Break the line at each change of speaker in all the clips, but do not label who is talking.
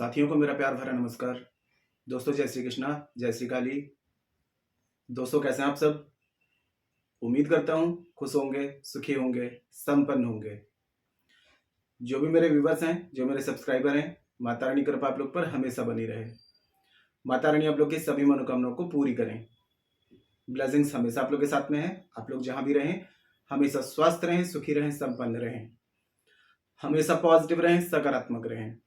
साथियों को मेरा प्यार भरा नमस्कार। दोस्तों जय श्री कृष्णा, जय श्री काली। दोस्तों कैसे हैं आप सब? उम्मीद करता हूँ खुश होंगे, सुखी होंगे, संपन्न होंगे। जो भी मेरे व्यूवर्स हैं, जो मेरे सब्सक्राइबर हैं, माता रानी कृपा आप लोग पर हमेशा बनी रहे। माता रानी आप लोग की सभी मनोकामनाओं को पूरी करें। ब्लेसिंग्स हमेशा आप लोग के साथ में है। आप लोग जहाँ भी रहें हमेशा स्वस्थ रहें, सुखी रहें, संपन्न रहें, हमेशा पॉजिटिव रहें, सकारात्मक रहें।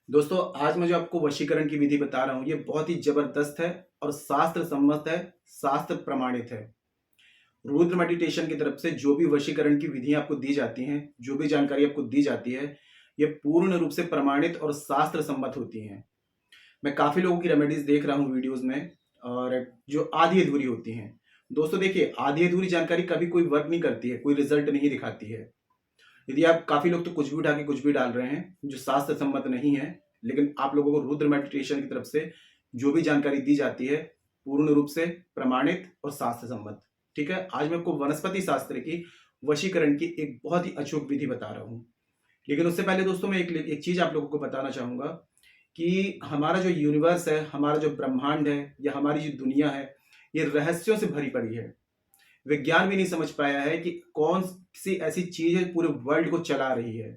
दोस्तों आज मैं जो आपको वशीकरण की विधि बता रहा हूं ये बहुत ही जबरदस्त है और शास्त्र सम्मत है, शास्त्र प्रमाणित है। रुद्र मेडिटेशन की तरफ से जो भी वशीकरण की विधियां आपको दी जाती हैं, जो भी जानकारी आपको दी जाती है, ये पूर्ण रूप से प्रमाणित और शास्त्र सम्मत होती हैं। मैं काफी लोगों की रेमेडीज देख रहा हूँ वीडियोज में, और जो आधी अधूरी होती हैं। दोस्तों देखिए, आधी अधूरी जानकारी कभी कोई वर्क नहीं करती है, कोई रिजल्ट नहीं दिखाती है। यदि आप काफी लोग तो कुछ भी उठा के कुछ भी डाल रहे हैं जो शास्त्र सम्मत नहीं है, लेकिन आप लोगों को रुद्र मेडिटेशन की तरफ से जो भी जानकारी दी जाती है पूर्ण रूप से प्रमाणित और शास्त्र सम्मत। ठीक है, आज मैं आपको वनस्पति शास्त्र की वशीकरण की एक बहुत ही अचूक विधि बता रहा हूं। लेकिन उससे पहले दोस्तों मैं एक चीज आप लोगों को बताना चाहूंगा कि हमारा जो यूनिवर्स है, हमारा जो ब्रह्मांड है, या हमारी जो दुनिया है, ये रहस्यों से भरी पड़ी है। विज्ञान भी नहीं समझ पाया है कि कौन सी ऐसी चीज है पूरे वर्ल्ड को चला रही है।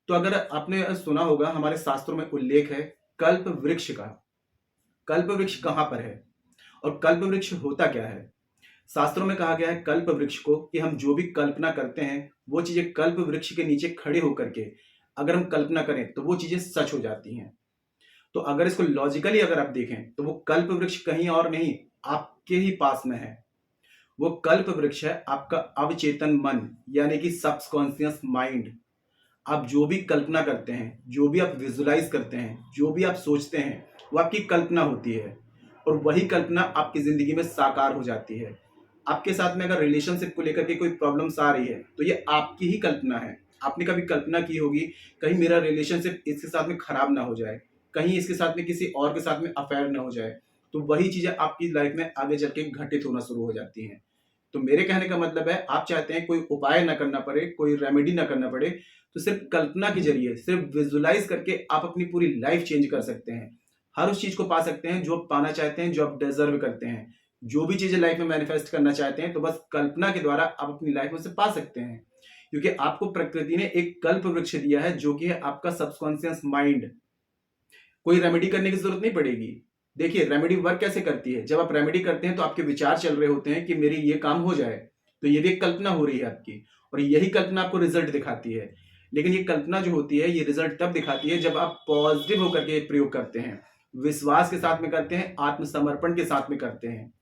तो अगर आपने सुना होगा, हमारे शास्त्रों में उल्लेख है कल्प वृक्ष का। कल्प वृक्ष कहां पर है और कल्प वृक्ष होता क्या है? शास्त्रों में कहा गया है कल्प वृक्ष को कि हम जो भी कल्पना करते हैं वो चीजें कल्प वृक्ष के नीचे खड़े होकर के अगर हम कल्पना करें तो वो चीजें सच हो जाती हैं। तो अगर इसको लॉजिकली अगर आप देखें तो वो कल्प वृक्ष कहीं और नहीं, आपके ही पास में है। वो कल्प वृक्ष है आपका अवचेतन मन, यानी कि सबकॉन्शियस माइंड। आप जो भी कल्पना करते हैं, जो भी आप विजुलाइज करते हैं, जो भी आप सोचते हैं, वो आपकी कल्पना होती है, और वही कल्पना आपकी जिंदगी में साकार हो जाती है। आपके साथ में अगर रिलेशनशिप को लेकर के कोई प्रॉब्लम्स आ रही है तो ये आपकी ही कल्पना है। आपने कभी कल्पना की होगी कहीं मेरा रिलेशनशिप इसके साथ में खराब ना हो जाए, कहीं इसके साथ में किसी और के साथ में अफेयर ना हो जाए, तो वही चीजें आपकी लाइफ में आगे चल के घटित होना शुरू हो जाती हैं। तो मेरे कहने का मतलब है, आप चाहते हैं कोई उपाय ना करना पड़े, कोई रेमेडी ना करना पड़े, तो सिर्फ कल्पना के जरिए, सिर्फ विजुलाइज करके आप अपनी पूरी लाइफ चेंज कर सकते हैं। हर उस चीज को पा सकते हैं जो आप पाना चाहते हैं, जो आप डिजर्व करते हैं। जो भी चीजें लाइफ में मैनिफेस्ट करना चाहते हैं तो बस कल्पना के द्वारा आप अपनी लाइफ में से पा सकते हैं, क्योंकि आपको प्रकृति ने एक कल्प वृक्ष दिया है जो कि है आपका सबकॉन्शियस माइंड। कोई रेमेडी करने की जरूरत नहीं पड़ेगी। देखिए रेमेडी वर्क कैसे करती है, जब आप रेमेडी करते हैं तो आपके विचार चल रहे होते हैं कि मेरी ये काम हो जाए, तो ये भी एक कल्पना हो रही है आपकी, और यही कल्पना आपको रिजल्ट दिखाती है। लेकिन ये कल्पना जो होती है ये रिजल्ट तब दिखाती है जब आप पॉजिटिव होकर के प्रयोग करते हैं, विश्वास के साथ में करते हैं, आत्मसमर्पण के साथ में करते हैं।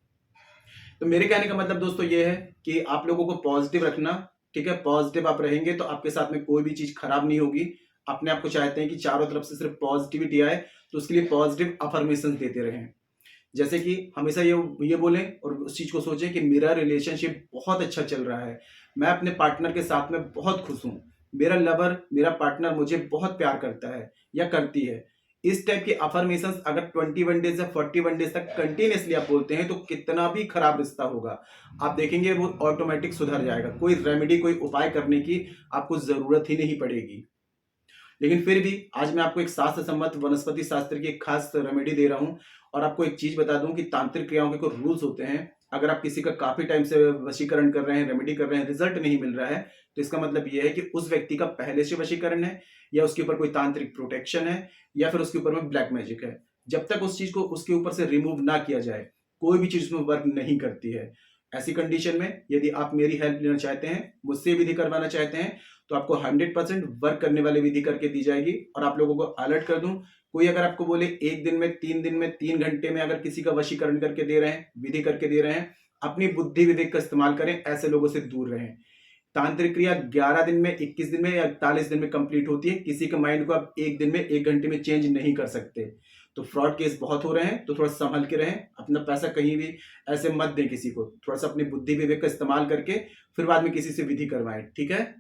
तो मेरे कहने का मतलब दोस्तों ये है कि आप लोगों को पॉजिटिव रखना। ठीक है, पॉजिटिव आप रहेंगे तो आपके साथ में कोई भी चीज खराब नहीं होगी। अपने आप को चाहते हैं कि चारों तरफ से सिर्फ पॉजिटिविटी आए, तो उसके लिए पॉजिटिव अफर्मेशन देते रहें। जैसे कि हमेशा ये बोलें और उस चीज को सोचें कि मेरा रिलेशनशिप बहुत अच्छा चल रहा है, मैं अपने पार्टनर के साथ में बहुत खुश हूं, मेरा लवर, मेरा पार्टनर मुझे बहुत प्यार करता है या करती है। इस टाइप के अफर्मेशंस अगर 21 डेज या 41 डेज तक कंटिन्यूसली आप बोलते हैं तो कितना भी खराब रिश्ता होगा, आप देखेंगे वो ऑटोमेटिक सुधर जाएगा। कोई रेमेडी, कोई उपाय करने की आपको जरूरत ही नहीं पड़ेगी। लेकिन फिर भी आज मैं आपको एक शास्त्र सम्मत वनस्पति शास्त्र की एक खास रेमेडी दे रहा हूं, और आपको एक चीज बता दूं कि तांत्रिक क्रियाओं के कुछ रूल्स होते हैं। अगर आप किसी का काफी टाइम से वशीकरण कर रहे हैं, रेमेडी कर रहे हैं, रिजल्ट नहीं मिल रहा है, तो इसका मतलब यह है कि उस व्यक्ति का पहले से वशीकरण है, या उसके ऊपर कोई तांत्रिक प्रोटेक्शन है, या फिर उसके ऊपर में ब्लैक मैजिक है। जब तक उस चीज को उसके ऊपर से रिमूव ना किया जाए कोई भी चीज उसमें वर्क नहीं करती है। ऐसी कंडीशन में यदि आप मेरी हेल्प लेना चाहते हैं, मुझसे विधि करवाना चाहते हैं, तो आपको 100% वर्क करने वाली विधि करके दी जाएगी। और आप लोगों को अलर्ट कर दूं, कोई अगर आपको बोले 1 दिन में, 3 दिन में, 3 घंटे में अगर किसी का वशीकरण करके दे रहे हैं, विधि करके दे रहे हैं, अपनी बुद्धि विवेक का इस्तेमाल करें, ऐसे लोगों से दूर रहें। तांत्रिक क्रिया 11 दिन में, 21 दिन में या 41 दिन में कंप्लीट होती है। किसी के माइंड को आप 1 दिन में, 1 घंटे में चेंज नहीं कर सकते। तो फ्रॉड केस बहुत हो रहे हैं, तो थोड़ा संभल के रहें। अपना पैसा कहीं भी ऐसे मत दें किसी को। थोड़ा सा अपनी बुद्धि विवेक का इस्तेमाल करके फिर बाद में किसी से विधि करवाएं। ठीक है,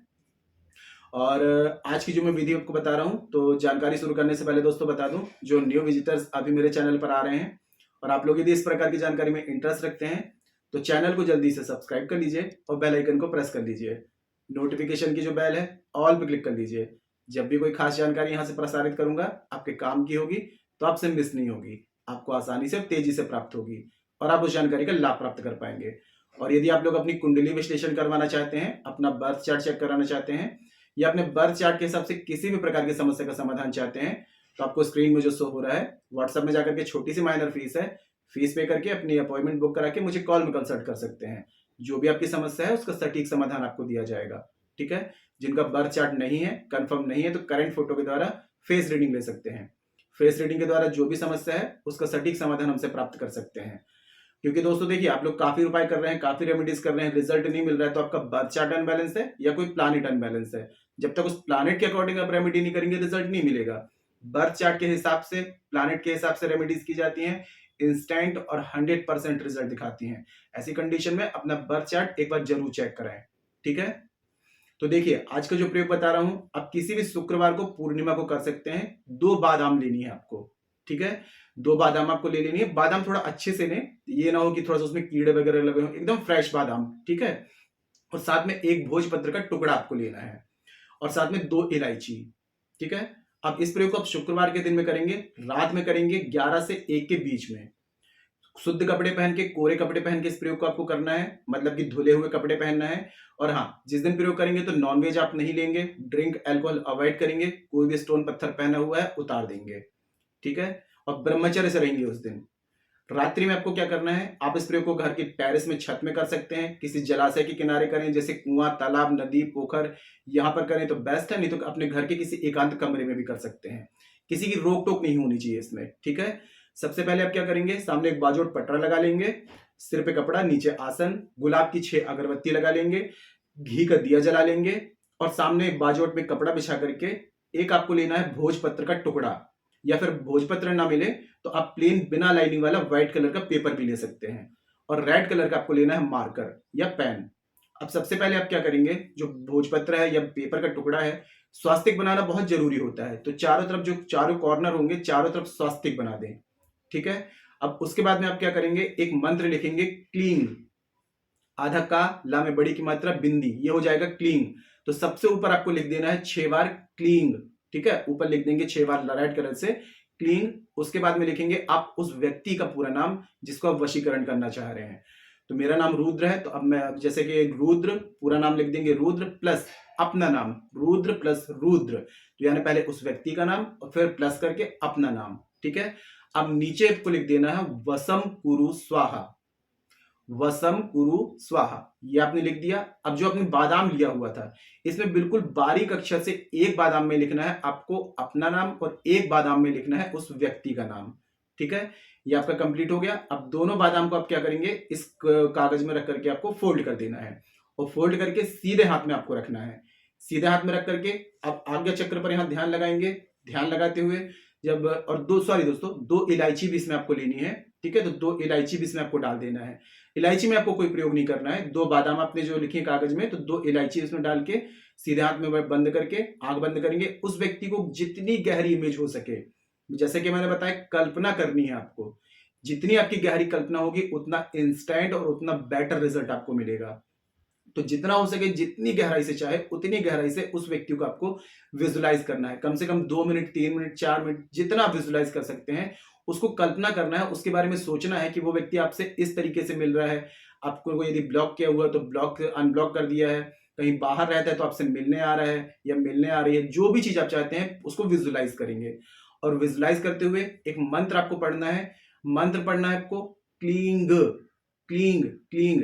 और आज की जो मैं विधि आपको बता रहा हूं, तो जानकारी शुरू करने से पहले दोस्तों बता दूं, जो न्यू विजिटर्स अभी मेरे चैनल पर आ रहे हैं और आप लोग यदि इस प्रकार की जानकारी में इंटरेस्ट रखते हैं तो चैनल को जल्दी से सब्सक्राइब कर लीजिए और बेल आइकन को प्रेस कर लीजिए। नोटिफिकेशन की जो बेल है ऑल पे क्लिक कर लीजिए, जब भी कोई खास जानकारी यहाँ से प्रसारित करूंगा आपके काम की होगी, तो आपसे मिस नहीं होगी, आपको आसानी से और तेजी से प्राप्त होगी और आप उस जानकारी का लाभ प्राप्त कर पाएंगे। और यदि आप लोग अपनी कुंडली विश्लेषण करवाना चाहते हैं, अपना बर्थ चार्ट चेक कराना चाहते हैं या अपने बर्थ चार्ट के हिसाब से किसी भी प्रकार की समस्या का समाधान चाहते हैं, तो आपको स्क्रीन में जो शो हो रहा है व्हाट्सएप में जाकर के छोटी सी माइनर फीस है, फीस पे करके अपनी अपॉइंटमेंट बुक करा के मुझे कॉल में कंसल्ट कर सकते हैं। जो भी आपकी समस्या है उसका सटीक समाधान आपको दिया जाएगा। ठीक है, जिनका बर्थ चार्ट नहीं है, कंफर्म नहीं है, तो करंट फोटो के द्वारा फेस रीडिंग ले सकते हैं। फेस रीडिंग के द्वारा जो भी समस्या है उसका सटीक समाधान हमसे प्राप्त कर सकते हैं। क्योंकि दोस्तों देखिए, आप लोग काफी उपाय कर रहे हैं, काफी रेमेडीज कर रहे हैं, रिजल्ट नहीं मिल रहा है, तो आपका बर्थ चार्ट अनबैलेंस है या कोई प्लानिट अनबैलेंस है। जब तक उस प्लानिट के अकॉर्डिंग आप रेमेडी नहीं करेंगे, रिजल्ट नहीं मिलेगा। बर्थ चार्ट के हिसाब से, प्लानिट के हिसाब से रेमेडीज की जाती हैं, इंस्टेंट और 100% रिजल्ट दिखाती हैं। ऐसी कंडीशन में अपना बर्थ चार्ट एक बार जरूर चेक कराएं। ठीक है, तो देखिए आज का जो प्रयोग बता रहा हूं, आप किसी भी शुक्रवार को, पूर्णिमा को कर सकते हैं। 2 बादाम लेनी है आपको। ठीक है, 2 बादाम आपको ले लेनी है। बादाम थोड़ा अच्छे से लें, ये ना हो कि थोड़ा सा उसमें कीड़े वगैरह लगे हो, एकदम फ्रेश बादाम। ठीक है, और साथ में 1 भोजपत्र का टुकड़ा आपको लेना है और साथ में 2 इलायची। ठीक है, अब इस प्रयोग को आप शुक्रवार के दिन में करेंगे, रात में करेंगे 11 से 1 के बीच में। शुद्ध कपड़े पहन के, कोरे कपड़े पहन के इस प्रयोग को आपको करना है, मतलब कि धुले हुए कपड़े पहनना है। और हाँ, जिस दिन प्रयोग करेंगे तो नॉनवेज आप नहीं लेंगे, ड्रिंक अल्कोहल अवॉइड करेंगे, कोई भी स्टोन पत्थर पहना हुआ है उतार देंगे। ठीक है, और ब्रह्मचर्य से रहेंगे उस दिन। रात्रि में आपको क्या करना है, आप इस प्रयोग को घर की टेरेस में, छत में कर सकते हैं, किसी जलाशय के किनारे करें, जैसे कुआं, तालाब, नदी, पोखर, यहां पर करें तो बेस्ट है, नहीं तो अपने घर के किसी एकांत कमरे में भी कर सकते हैं। किसी की रोक टोक नहीं होनी चाहिए इसमें। ठीक है, सबसे पहले आप क्या करेंगे, सामने एक बाजोट पटरा लगा लेंगे, सिर पे कपड़ा, नीचे आसन, गुलाब की 6 अगरबत्ती लगा लेंगे, घी का दिया जला लेंगे और सामने एक बाजोट में कपड़ा बिछा करके एक आपको लेना है भोजपत्र का टुकड़ा, या फिर भोजपत्र ना मिले तो आप प्लेन बिना लाइनिंग वाला व्हाइट कलर का पेपर भी ले सकते हैं, और रेड कलर का आपको लेना है मार्कर या पेन। अब सबसे पहले आप क्या करेंगे, जो भोजपत्र है या पेपर का टुकड़ा है, स्वास्तिक बनाना बहुत जरूरी होता है, तो चारों तरफ जो चारों कॉर्नर होंगे, चारों तरफ स्वास्तिक बना दें। ठीक है, अब उसके बाद में आप क्या करेंगे, एक मंत्र लिखेंगे, क्लींग, आधा का, ला में बड़ी की मात्रा, बिंदी, ये हो जाएगा क्लींग। तो सबसे ऊपर आपको लिख देना है 6 बार क्लींग। ठीक है, ऊपर लिख देंगे 6 बार रेड कलर से क्लींग। उसके बाद में लिखेंगे आप उस व्यक्ति का पूरा नाम जिसको आप वशीकरण करना चाह रहे हैं। तो मेरा नाम रुद्र है, तो अब मैं जैसे कि रुद्र, पूरा नाम लिख देंगे रुद्र प्लस अपना नाम, रुद्र प्लस रुद्र, तो यानी पहले उस व्यक्ति का नाम और फिर प्लस करके अपना नाम। ठीक है, अब नीचे आपको लिख देना है वसम कुरु स्वाहा, वसम कुरु स्वाहा, ये आपने लिख दिया। अब जो आपने बादाम लिया हुआ था, इसमें बिल्कुल बारीक अक्षर से एक बादाम में लिखना है आपको अपना नाम और एक बादाम में लिखना है उस व्यक्ति का नाम। ठीक है, ये आपका कंप्लीट हो गया। अब दोनों बादाम को आप क्या करेंगे, इस कागज में रख करके आपको फोल्ड कर देना है और फोल्ड करके सीधे हाथ में आपको रखना है। सीधे हाथ में रख करके आप आज्ञा चक्र पर यहां ध्यान लगाएंगे। ध्यान लगाते हुए जब, और दोस्तों 2 इलायची भी इसमें आपको लेनी है। ठीक है, तो 2 इलायची भी इसमें आपको डाल देना है। इलायची में आपको कोई प्रयोग नहीं करना है, 2 बादाम आपने जो लिखे कागज में, तो 2 इलायची इसमें डाल के सीधे हाथ में बंद करके आंख बंद करेंगे। उस व्यक्ति को जितनी गहरी इमेज हो सके, जैसे कि मैंने बताया, कल्पना करनी है आपको। जितनी आपकी गहरी कल्पना होगी उतना इंस्टेंट और उतना बेटर रिजल्ट आपको मिलेगा। तो जितना हो सके, जितनी गहराई से चाहे उतनी गहराई से उस व्यक्ति को आपको विजुलाइज करना है। कम से कम 2 मिनट, 3 मिनट, 4 मिनट, जितना आप विजुलाइज कर सकते हैं उसको कल्पना करना है। उसके बारे में सोचना है कि वो व्यक्ति आपसे इस तरीके से मिल रहा है। आपको यदि ब्लॉक किया हुआ है तो ब्लॉक अनब्लॉक कर दिया है, कहीं बाहर रहता है तो आपसे मिलने आ रहा है या मिलने आ रही है, जो भी चीज आप चाहते हैं उसको विजुलाइज करेंगे। और विजुलाइज करते हुए एक मंत्र आपको पढ़ना है। मंत्र पढ़ना है आपको, क्लींग क्लींग क्लींग,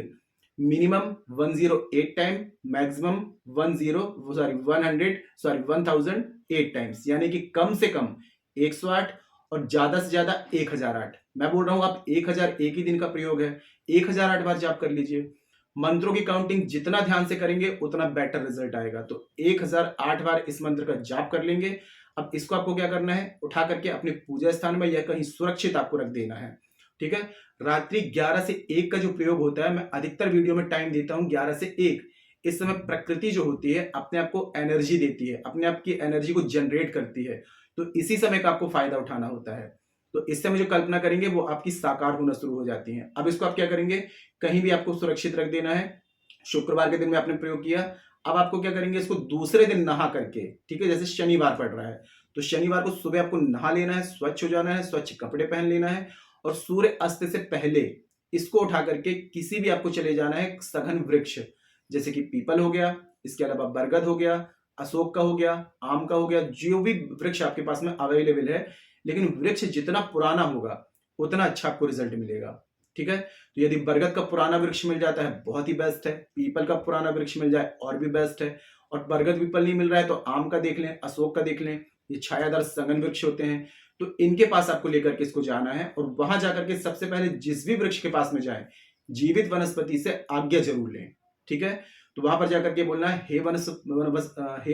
मिनिमम 108 टाइम, मैक्सिमम 1008 टाइम्स, यानी कि कम से कम 108 और ज्यादा से ज्यादा 1008। मैं बोल रहा हूं आप 1001 ही दिन का प्रयोग है, 1008 बार जाप कर लीजिए। मंत्रों की काउंटिंग जितना ध्यान से करेंगे उतना बेटर रिजल्ट आएगा। तो 1008 बार इस मंत्र का जाप कर लेंगे। अब इसको आपको क्या करना है, उठा करके अपने पूजा स्थान में या कहीं सुरक्षित आपको रख देना है। ठीक है, रात्रि 11 से 1 का जो प्रयोग होता है, मैं अधिकतर वीडियो में टाइम देता हूं 11 से 1। इस समय प्रकृति जो होती है अपने आप को एनर्जी देती है, अपने आप की एनर्जी को जनरेट करती है, तो इसी समय का आपको फायदा उठाना होता है। तो इस समय जो कल्पना करेंगे वो आपकी साकार होना शुरू हो जाती है। अब इसको आप क्या करेंगे, कहीं भी आपको सुरक्षित रख देना है। शुक्रवार के दिन में आपने प्रयोग किया, अब आपको क्या करेंगे, इसको दूसरे दिन नहा करके, ठीक है, जैसे शनिवार पड़ रहा है तो शनिवार को सुबह आपको नहा लेना है, स्वच्छ हो जाना है, स्वच्छ कपड़े पहन लेना है और सूर्य अस्त से पहले इसको उठा करके किसी भी आपको चले जाना है सघन वृक्ष, जैसे कि पीपल हो गया, इसके अलावा बरगद हो गया, अशोक का हो गया, आम का हो गया, जो भी वृक्ष आपके पास में अवेलेबल है। लेकिन वृक्ष जितना पुराना होगा उतना अच्छा आपको रिजल्ट मिलेगा, ठीक है। तो यदि बरगद का पुराना वृक्ष मिल जाता है बहुत ही बेस्ट है, पीपल का पुराना वृक्ष मिल जाए और भी बेस्ट है, और बरगद पीपल नहीं मिल रहा है तो आम का देख लें, अशोक का देख लें, ये छायादार सघन वृक्ष होते हैं। तो इनके पास आपको लेकर के इसको जाना है और वहां जाकर के सबसे पहले जिस भी वृक्ष के पास में जाए जीवित वनस्पति से आज्ञा जरूर लें, ठीक है। तो वहां पर जाकर के बोलना है, हे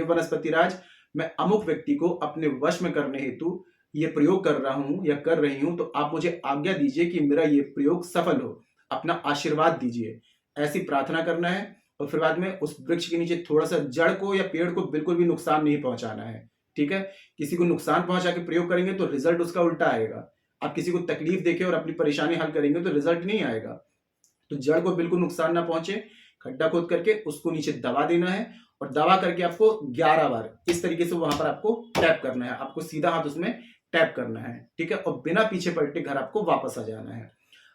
वनस्पति राज, मैं अमुक व्यक्ति को अपने वश में करने हेतु ये प्रयोग कर रहा हूं या कर रही हूं, तो आप मुझे आज्ञा दीजिए कि मेरा ये प्रयोग सफल हो, अपना आशीर्वाद दीजिए, ऐसी प्रार्थना करना है। और फिर बाद में उस वृक्ष के नीचे थोड़ा सा जड़ को या पेड़ को बिल्कुल भी नुकसान नहीं पहुंचाना है, ठीक है। किसी को नुकसान पहुंचा के प्रयोग करेंगे तो रिजल्ट उसका उल्टा आएगा। आप किसी को तकलीफ देके और अपनी परेशानी हल करेंगे तो रिजल्ट नहीं आएगा। तो जड़ को बिल्कुल नुकसान ना पहुंचे, खड्डा खोद करके उसको नीचे दबा देना है और दबा करके आपको 11 बार इस तरीके से वहां पर आपको टैप करना है, आपको सीधा हाथ उसमें टैप करना है, ठीक है। और बिना पीछे पलटे घर आपको वापस आ जाना है।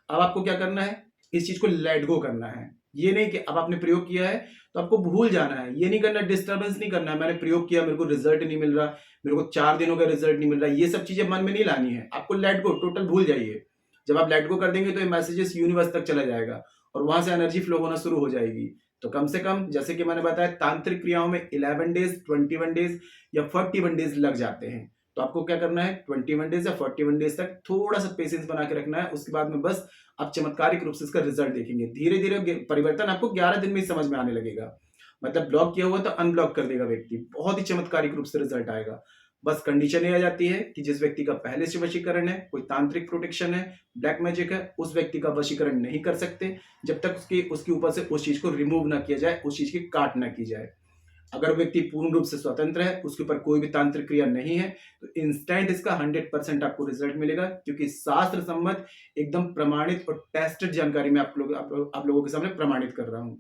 अब आपको क्या करना है, इस चीज को लेट गो करना है। ये नहीं कि अब आपने प्रयोग किया है तो आपको भूल जाना है, ये नहीं करना, डिस्टर्बेंस नहीं करना है, मैंने प्रयोग किया मेरे को रिजल्ट नहीं मिल रहा, मेरे को 4 दिनों का रिजल्ट नहीं मिल रहा, ये सब चीजें मन में नहीं लानी है। आपको लेट गो, टोटल भूल जाइए। जब आप लेट गो कर देंगे तो ये मैसेजेस यूनिवर्स तक चला जाएगा और वहां से एनर्जी फ्लो होना शुरू हो जाएगी। तो कम से कम जैसे कि मैंने बताया तांत्रिक क्रियाओं में 11 डेज, 21 डेज या 41 डेज लग जाते हैं। तो आपको क्या करना है, 21 डेज या 41 डेज तक थोड़ा सा पेशेंस बना के रखना है। उसके बाद में बस आप चमत्कारिक रूप से इसका रिजल्ट देखेंगे। धीरे धीरे परिवर्तन आपको 11 दिन में ही समझ में आने लगेगा। मतलब ब्लॉक किया हुआ तो अनब्लॉक कर देगा व्यक्ति, बहुत ही चमत्कारिक रूप से रिजल्ट आएगा। बस कंडीशन ये आ जाती है कि जिस व्यक्ति का पहले से वशीकरण है, कोई तांत्रिक प्रोटेक्शन है, ब्लैक मैजिक है, उस व्यक्ति का वशीकरण नहीं कर सकते जब तक उसके ऊपर से उस चीज को रिमूव ना किया जाए, उस चीज की काट ना की जाए। अगर व्यक्ति पूर्ण रूप से स्वतंत्र है, उसके ऊपर कोई भी तांत्रिक क्रिया नहीं है, तो इंस्टेंट इसका 100% आपको रिजल्ट मिलेगा, क्योंकि शास्त्र सम्मत एकदम प्रमाणित और टेस्टेड जानकारी में आप लोगों के सामने प्रमाणित कर रहा हूं।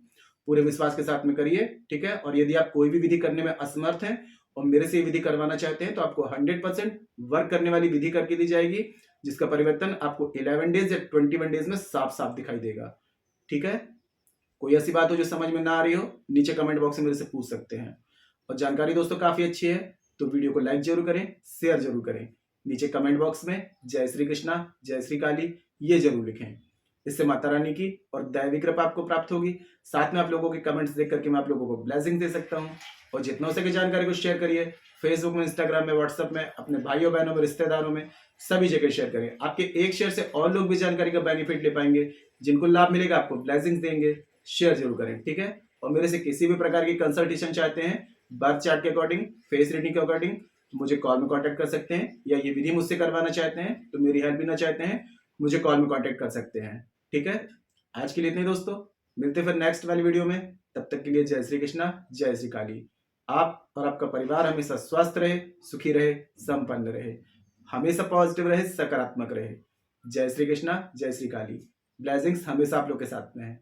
पूरे विश्वास के साथ में करिए, ठीक है। और यदि आप कोई भी विधि करने में असमर्थ हैं और मेरे से विधि करवाना चाहते हैं तो आपको 100% वर्क करने वाली विधि करके दी जाएगी, जिसका परिवर्तन आपको 11 डेज या 21 डेज में साफ साफ दिखाई देगा, ठीक है। कोई ऐसी बात हो जो समझ में ना आ रही हो, नीचे कमेंट बॉक्स में मेरे से पूछ सकते हैं। और जानकारी दोस्तों काफी अच्छी है तो वीडियो को लाइक जरूर करें, शेयर जरूर करें। नीचे कमेंट बॉक्स में जय श्री कृष्णा, जय श्री काली ये जरूर लिखें। इससे माता रानी की और दैवी कृपा आपको प्राप्त होगी। साथ में आप लोगों के कमेंट्स देख करके मैं आप लोगों को ब्लेसिंग दे सकता हूँ। और जितना हो सके जानकारी को शेयर करिए, फेसबुक में, इंस्टाग्राम में, व्हाट्सएप में, अपने भाइयों बहनों में, रिश्तेदारों में, सभी जगह शेयर करें। आपके एक शेयर से और लोग भी जानकारी का बेनिफिट ले पाएंगे, जिनको लाभ मिलेगा आपको ब्लेसिंग देंगे। शेयर जरूर करें, ठीक है। और मेरे से किसी भी प्रकार की कंसल्टेशन चाहते हैं, बर्थ चार्ट के अकॉर्डिंग, फेस रीडिंग के अकॉर्डिंग, मुझे कॉल में कांटेक्ट कर सकते हैं। या ये विधि मुझसे करवाना चाहते हैं तो मेरी हेल्प लेना चाहते हैं, मुझे कॉल में कांटेक्ट कर सकते हैं, ठीक है। आज के लिए इतने दोस्तों, मिलते फिर नेक्स्ट वाली वीडियो में। तब तक के लिए जय श्री कृष्णा, जय श्री काली। आप और आपका परिवार हमेशा स्वस्थ रहे, सुखी रहे, संपन्न रहे, हमेशा पॉजिटिव रहे, सकारात्मक रहे। जय श्री कृष्णा, जय श्री काली। ब्लेसिंग्स हमेशा आप लोग के साथ में है।